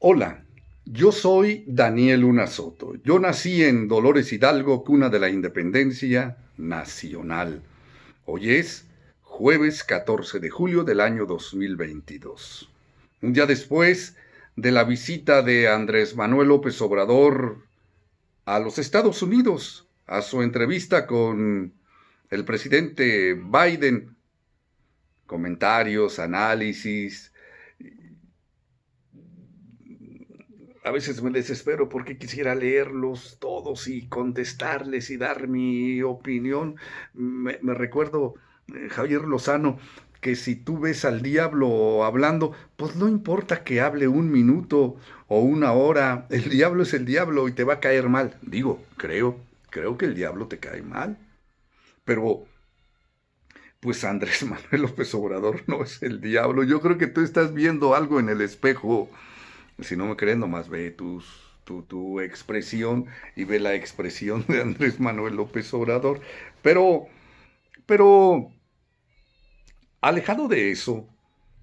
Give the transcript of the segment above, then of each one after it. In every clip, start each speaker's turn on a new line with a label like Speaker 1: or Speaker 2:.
Speaker 1: Hola, yo soy Daniel Luna Soto. Yo nací en Dolores Hidalgo, cuna de la independencia nacional. Hoy es jueves 14 de julio del año 2022. Un día después de la visita de Andrés Manuel López Obrador a los Estados Unidos, a su entrevista con el presidente Biden, comentarios, análisis. A veces me desespero porque quisiera leerlos todos y contestarles y dar mi opinión. Me recuerdo, Javier Lozano, que si tú ves al diablo hablando, pues no importa que hable un minuto o una hora, el diablo es el diablo y te va a caer mal. Digo, creo que el diablo te cae mal. Pero, pues Andrés Manuel López Obrador no es el diablo. Yo creo que tú estás viendo algo en el espejo. Si no me crees, nomás ve tu expresión y ve la expresión de Andrés Manuel López Obrador. Pero, pero, alejado de eso,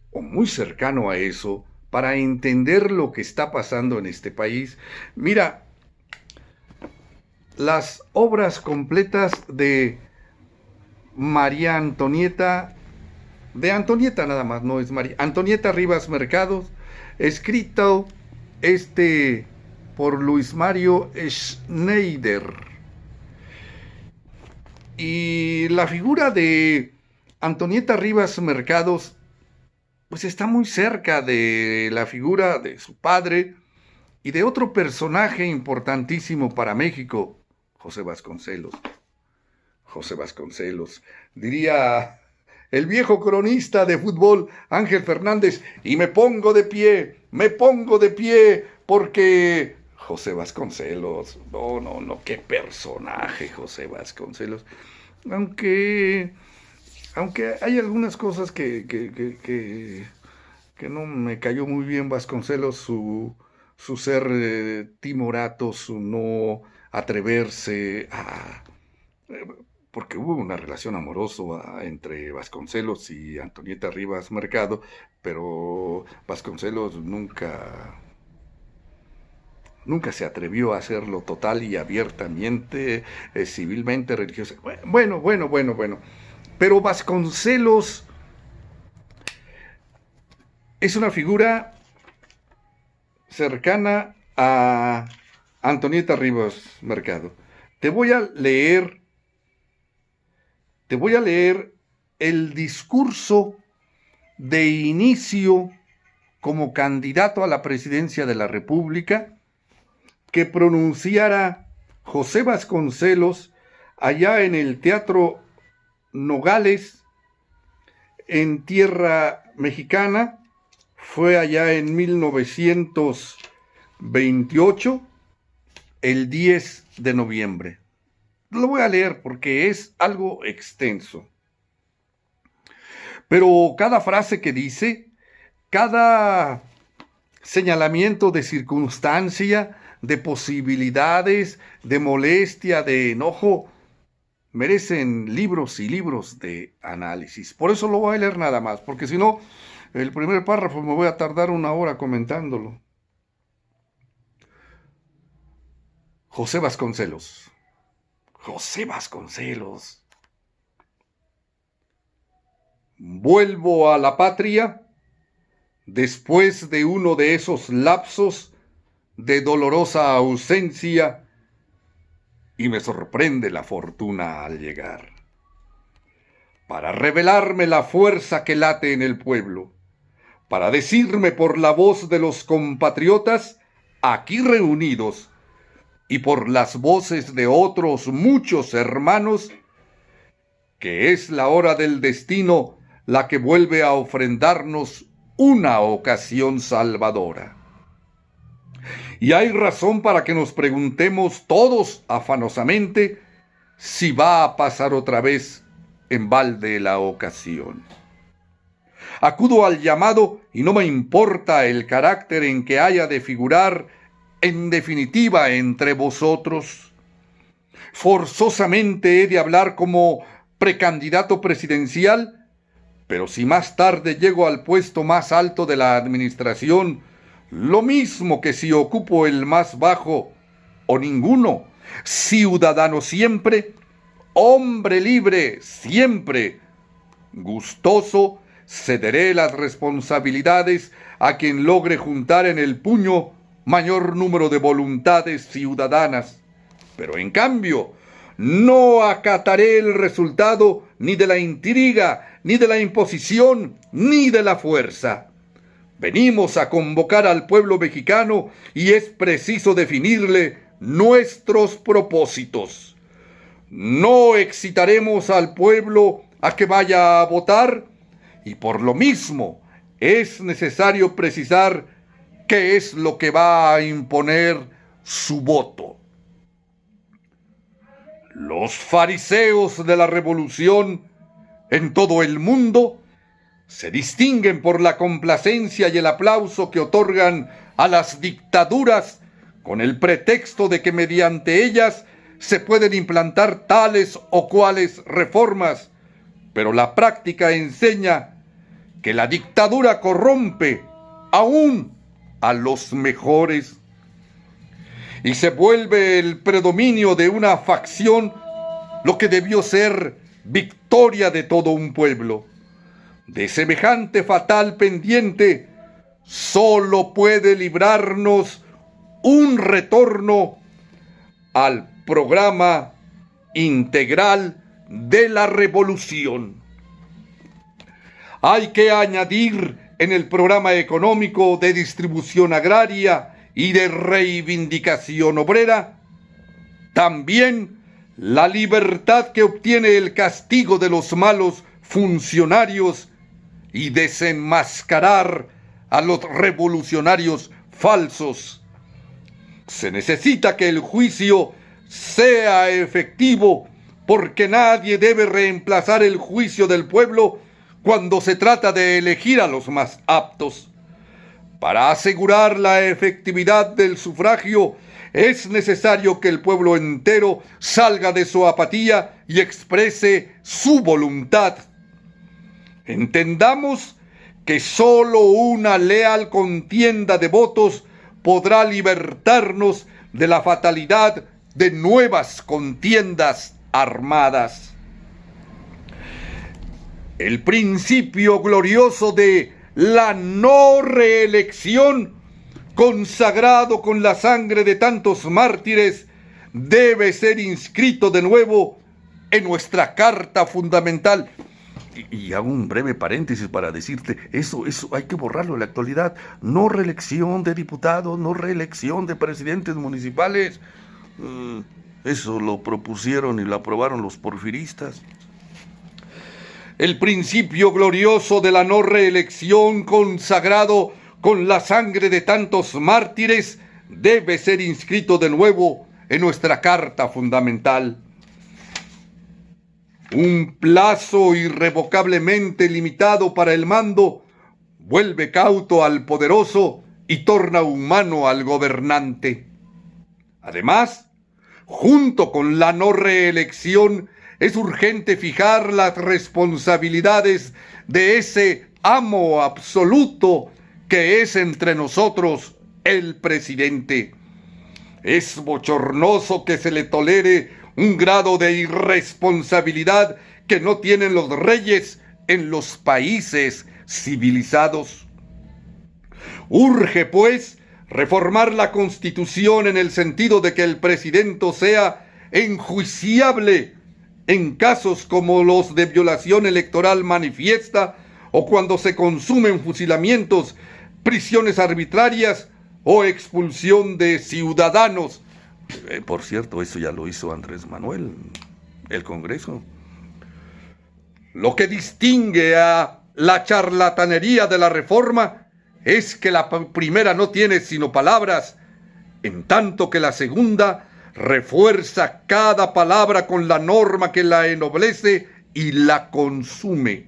Speaker 1: o muy cercano a eso, para entender lo que está pasando en este país, mira, las obras completas de María Antonieta, de Antonieta nada más, no es María, Antonieta Rivas Mercados, escrito por Luis Mario Schneider. Y la figura de Antonieta Rivas Mercados, pues está muy cerca de la figura de su padre y de otro personaje importantísimo para México, José Vasconcelos. José Vasconcelos, diría el viejo cronista de fútbol Ángel Fernández, y me pongo de pie, porque José Vasconcelos, no, qué personaje José Vasconcelos, aunque hay algunas cosas que no me cayó muy bien Vasconcelos, su ser timorato, su no atreverse a... porque hubo una relación amorosa entre Vasconcelos y Antonieta Rivas Mercado, pero Vasconcelos nunca se atrevió a hacerlo total y abiertamente, civilmente, religiosa. Bueno. Pero Vasconcelos es una figura cercana a Antonieta Rivas Mercado. Te voy a leer el discurso de inicio como candidato a la presidencia de la República que pronunciara José Vasconcelos allá en el Teatro Nogales, en tierra mexicana. Fue allá en 1928, el 10 de noviembre. Lo voy a leer porque es algo extenso. Pero cada frase que dice, cada señalamiento de circunstancia, de posibilidades, de molestia, de enojo, merecen libros y libros de análisis. Por eso lo voy a leer nada más, porque si no, el primer párrafo me voy a tardar una hora comentándolo. José Vasconcelos. Vuelvo a la patria después de uno de esos lapsos de dolorosa ausencia y me sorprende la fortuna al llegar, para revelarme la fuerza que late en el pueblo, para decirme por la voz de los compatriotas aquí reunidos y por las voces de otros muchos hermanos, que es la hora del destino la que vuelve a ofrendarnos una ocasión salvadora. Y hay razón para que nos preguntemos todos afanosamente si va a pasar otra vez en balde la ocasión. Acudo al llamado y no me importa el carácter en que haya de figurar en definitiva entre vosotros. Forzosamente he de hablar como precandidato presidencial, pero si más tarde llego al puesto más alto de la administración lo mismo que si ocupo el más bajo o ninguno, ciudadano siempre, hombre libre siempre, gustoso cederé las responsabilidades a quien logre juntar en el puño mayor número de voluntades ciudadanas. Pero en cambio, no acataré el resultado ni de la intriga, ni de la imposición, ni de la fuerza. Venimos a convocar al pueblo mexicano y es preciso definirle nuestros propósitos. No excitaremos al pueblo a que vaya a votar y por lo mismo es necesario precisar qué es lo que va a imponer su voto. Los fariseos de la revolución en todo el mundo se distinguen por la complacencia y el aplauso que otorgan a las dictaduras con el pretexto de que mediante ellas se pueden implantar tales o cuales reformas, pero la práctica enseña que la dictadura corrompe aún a los mejores y se vuelve el predominio de una facción lo que debió ser victoria de todo un pueblo. De semejante fatal pendiente solo puede librarnos un retorno al programa integral de la revolución. Hay que añadir en el programa económico de distribución agraria y de reivindicación obrera también la libertad que obtiene el castigo de los malos funcionarios y desenmascarar a los revolucionarios falsos. Se necesita que el juicio sea efectivo porque nadie debe reemplazar el juicio del pueblo cuando se trata de elegir a los más aptos. Para asegurar la efectividad del sufragio es necesario que el pueblo entero salga de su apatía y exprese su voluntad. Entendamos que sólo una leal contienda de votos podrá libertarnos de la fatalidad de nuevas contiendas armadas. El principio glorioso de la no reelección, consagrado con la sangre de tantos mártires, debe ser inscrito de nuevo en nuestra Carta Fundamental. Y hago un breve paréntesis para decirte, eso hay que borrarlo en la actualidad. No reelección de diputados, no reelección de presidentes municipales. Eso lo propusieron y lo aprobaron los porfiristas. El principio glorioso de la no reelección, consagrado con la sangre de tantos mártires, debe ser inscrito de nuevo en nuestra Carta Fundamental. Un plazo irrevocablemente limitado para el mando vuelve cauto al poderoso y torna humano al gobernante. Además, junto con la no reelección, es urgente fijar las responsabilidades de ese amo absoluto que es entre nosotros el presidente. Es bochornoso que se le tolere un grado de irresponsabilidad que no tienen los reyes en los países civilizados. Urge, pues, reformar la Constitución en el sentido de que el presidente sea enjuiciable en casos como los de violación electoral manifiesta o cuando se consumen fusilamientos, prisiones arbitrarias o expulsión de ciudadanos. Por cierto, eso ya lo hizo Andrés Manuel, el Congreso. Lo que distingue a la charlatanería de la reforma es que la primera no tiene sino palabras, en tanto que la segunda refuerza cada palabra con la norma que la ennoblece y la consume.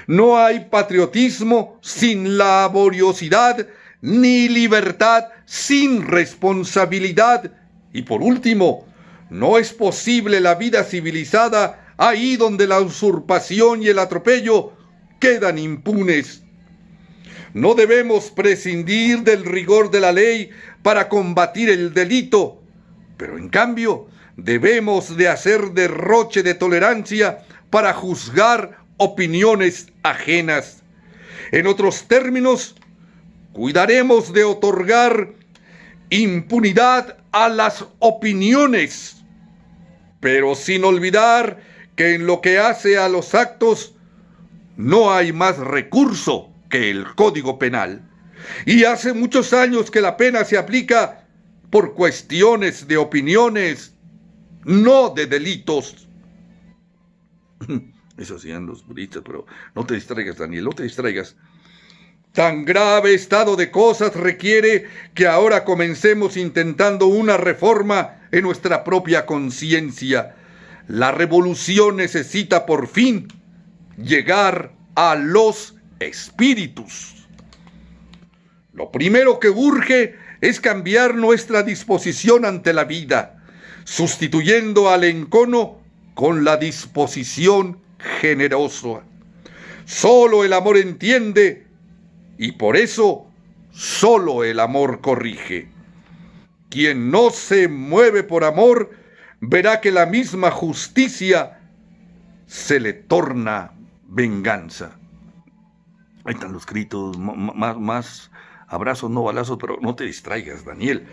Speaker 1: No hay patriotismo sin laboriosidad, ni libertad sin responsabilidad. Y por último, no es posible la vida civilizada ahí donde la usurpación y el atropello quedan impunes. No debemos prescindir del rigor de la ley para combatir el delito, pero en cambio debemos de hacer derroche de tolerancia para juzgar opiniones ajenas. En otros términos, cuidaremos de otorgar impunidad a las opiniones, pero sin olvidar que en lo que hace a los actos no hay más recurso que el Código Penal. Y hace muchos años que la pena se aplica por cuestiones de opiniones, no de delitos. Eso hacían los budistas, pero no te distraigas, Daniel, no te distraigas. Tan grave estado de cosas requiere que ahora comencemos intentando una reforma en nuestra propia conciencia. La revolución necesita por fin llegar a los espíritus. Lo primero que urge es cambiar nuestra disposición ante la vida, sustituyendo al encono con la disposición generosa. Solo el amor entiende y por eso solo el amor corrige. Quien no se mueve por amor verá que la misma justicia se le torna venganza. Ahí están los gritos, más abrazos, no balazos, pero no te distraigas, Daniel.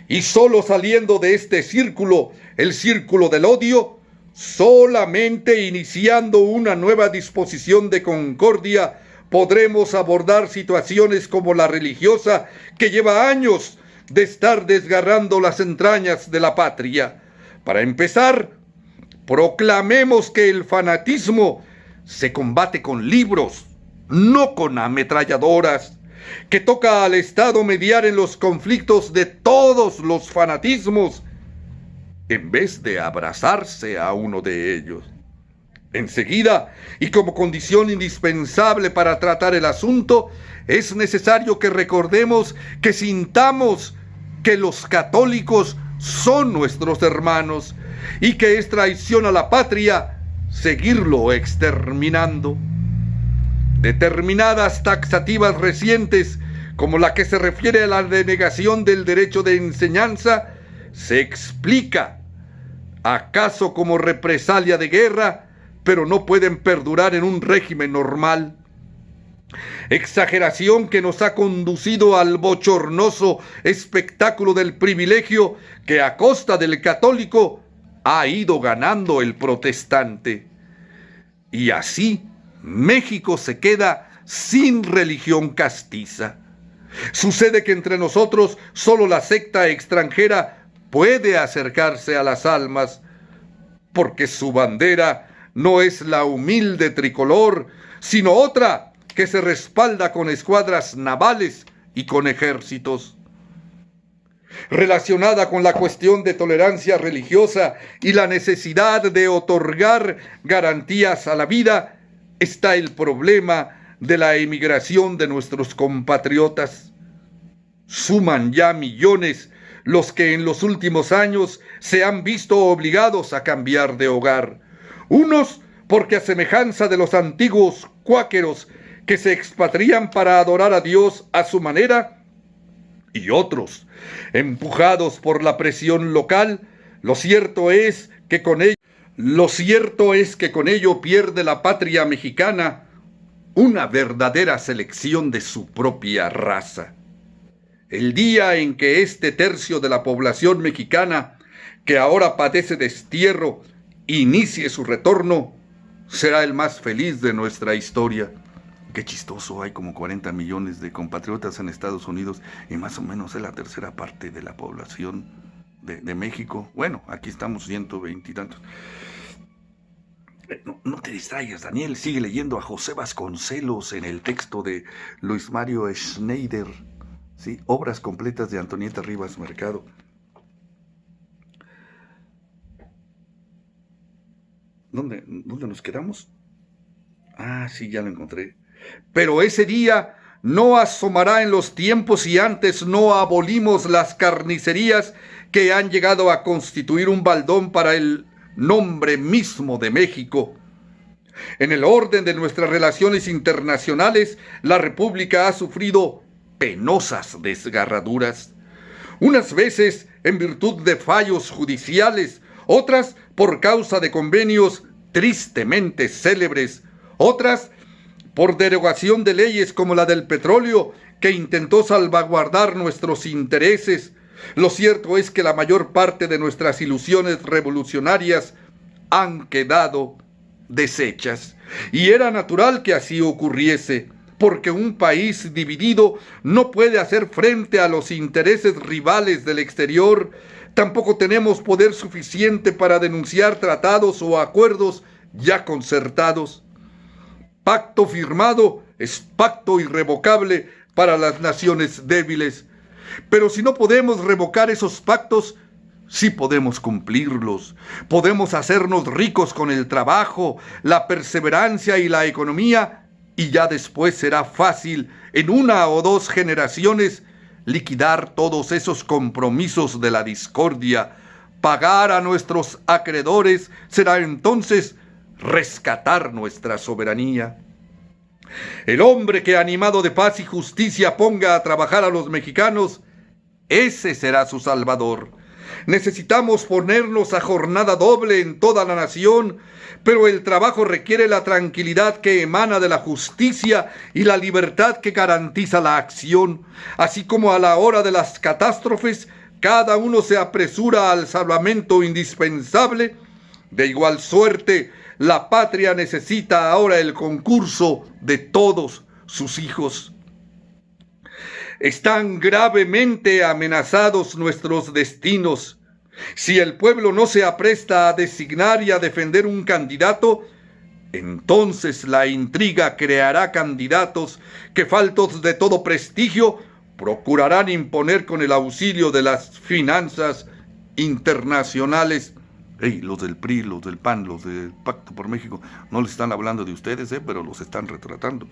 Speaker 1: Y solo saliendo de este círculo, el círculo del odio, solamente iniciando una nueva disposición de concordia, podremos abordar situaciones como la religiosa, que lleva años de estar desgarrando las entrañas de la patria. Para empezar, proclamemos que el fanatismo se combate con libros, no con ametralladoras, que toca al Estado mediar en los conflictos de todos los fanatismos, en vez de abrazarse a uno de ellos. Enseguida, y como condición indispensable para tratar el asunto, es necesario que recordemos, que sintamos que los católicos son nuestros hermanos y que es traición a la patria seguirlo exterminando. Determinadas taxativas recientes, como la que se refiere a la denegación del derecho de enseñanza, se explica acaso como represalia de guerra, pero no pueden perdurar en un régimen normal. Exageración que nos ha conducido al bochornoso espectáculo del privilegio que a costa del católico ha ido ganando el protestante. Y así México se queda sin religión castiza. Sucede que entre nosotros solo la secta extranjera puede acercarse a las almas, porque su bandera no es la humilde tricolor, sino otra que se respalda con escuadras navales y con ejércitos. Relacionada con la cuestión de tolerancia religiosa y la necesidad de otorgar garantías a la vida, está el problema de la emigración de nuestros compatriotas. Suman ya millones los que en los últimos años se han visto obligados a cambiar de hogar. Unos porque a semejanza de los antiguos cuáqueros que se expatrian para adorar a Dios a su manera, y otros empujados por la presión local. Lo cierto es que con ello pierde la patria mexicana una verdadera selección de su propia raza. El día en que este tercio de la población mexicana, que ahora padece destierro, inicie su retorno, será el más feliz de nuestra historia. Qué chistoso, hay como 40 millones de compatriotas en Estados Unidos y más o menos es la tercera parte de la población de México. Bueno, aquí estamos 120 y tantos. No te distraigas, Daniel, sigue leyendo a José Vasconcelos en el texto de Luis Mario Schneider, ¿sí? Obras completas de Antonieta Rivas Mercado. ¿Dónde nos quedamos? Ah, sí, ya lo encontré. Pero ese día no asomará en los tiempos si antes no abolimos las carnicerías que han llegado a constituir un baldón para el nombre mismo de México. En el orden de nuestras relaciones internacionales, la República ha sufrido penosas desgarraduras, unas veces en virtud de fallos judiciales, otras por causa de convenios tristemente célebres, otras por derogación de leyes como la del petróleo, que intentó salvaguardar nuestros intereses. Lo cierto es que la mayor parte de nuestras ilusiones revolucionarias han quedado deshechas, y era natural que así ocurriese, porque un país dividido no puede hacer frente a los intereses rivales del exterior. Tampoco tenemos poder suficiente para denunciar tratados o acuerdos ya concertados. Pacto firmado es pacto irrevocable para las naciones débiles. Pero si no podemos revocar esos pactos, sí podemos cumplirlos. Podemos hacernos ricos con el trabajo, la perseverancia y la economía, y ya después será fácil, en 1 o 2 generaciones, liquidar todos esos compromisos de la discordia. Pagar a nuestros acreedores será entonces rescatar nuestra soberanía. El hombre que, animado de paz y justicia, ponga a trabajar a los mexicanos, ese será su salvador. Necesitamos ponernos a jornada doble en toda la nación, pero el trabajo requiere la tranquilidad que emana de la justicia y la libertad que garantiza la acción. Así como a la hora de las catástrofes, cada uno se apresura al salvamento indispensable, de igual suerte, la patria necesita ahora el concurso de todos sus hijos. Están gravemente amenazados nuestros destinos. Si el pueblo no se apresta a designar y a defender un candidato, entonces la intriga creará candidatos que, faltos de todo prestigio, procurarán imponer con el auxilio de las finanzas internacionales. Los del PRI, los del PAN, los del Pacto por México, no les están hablando de ustedes, pero los están retratando.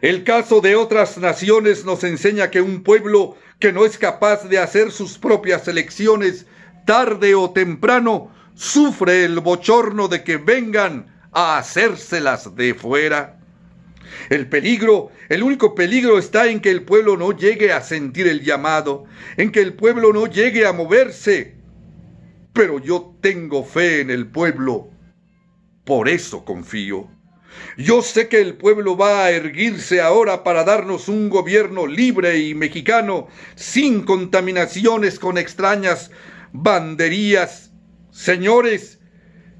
Speaker 1: El caso de otras naciones nos enseña que un pueblo que no es capaz de hacer sus propias elecciones, tarde o temprano, sufre el bochorno de que vengan a hacérselas de fuera. El único peligro está en que el pueblo no llegue a sentir el llamado, en que el pueblo no llegue a moverse. Pero yo tengo fe en el pueblo, por eso confío. Yo sé que el pueblo va a erguirse ahora para darnos un gobierno libre y mexicano, sin contaminaciones con extrañas banderías. Señores,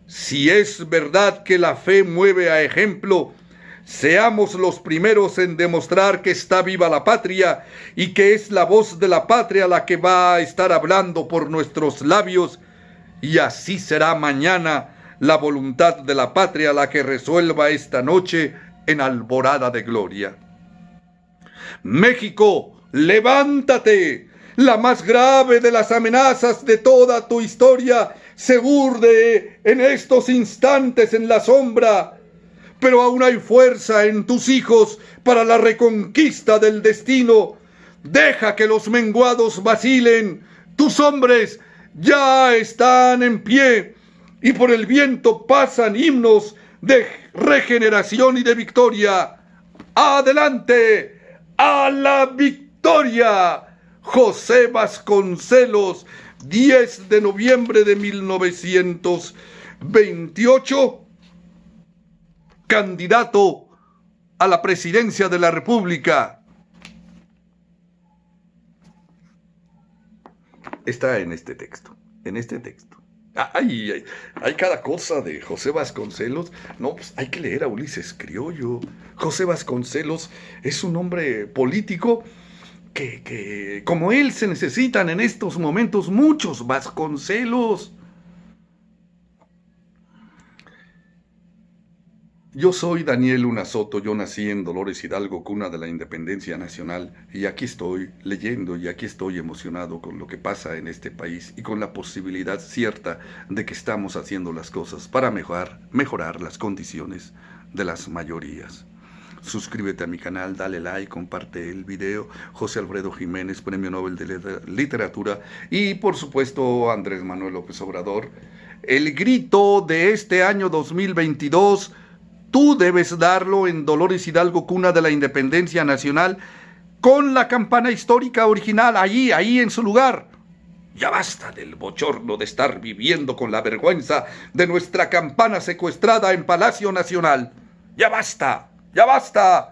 Speaker 1: si es verdad que la fe mueve a ejemplo, seamos los primeros en demostrar que está viva la patria y que es la voz de la patria la que va a estar hablando por nuestros labios, y así será mañana la voluntad de la patria la que resuelva esta noche en alborada de gloria. México, levántate. La más grave de las amenazas de toda tu historia se urde en estos instantes en la sombra, pero aún hay fuerza en tus hijos para la reconquista del destino. Deja que los menguados vacilen. Tus hombres ya están en pie, y por el viento pasan himnos de regeneración y de victoria. ¡Adelante! ¡A la victoria! José Vasconcelos, 10 de noviembre de 1928, candidato a la presidencia de la República. Está en este texto, Hay cada cosa de José Vasconcelos. No, pues hay que leer a Ulises Criollo. José Vasconcelos es un hombre político que como él se necesitan en estos momentos muchos Vasconcelos. Yo soy Daniel Luna Soto, yo nací en Dolores Hidalgo, cuna de la independencia nacional, y aquí estoy leyendo y aquí estoy emocionado con lo que pasa en este país y con la posibilidad cierta de que estamos haciendo las cosas para mejorar las condiciones de las mayorías. Suscríbete a mi canal, dale like, comparte el video. José Alfredo Jiménez, Premio Nobel de Literatura, y por supuesto Andrés Manuel López Obrador, el grito de este año 2022, tú debes darlo en Dolores Hidalgo, cuna de la independencia nacional, con la campana histórica original, ahí en su lugar. Ya basta del bochorno de estar viviendo con la vergüenza de nuestra campana secuestrada en Palacio Nacional. Ya basta, ya basta.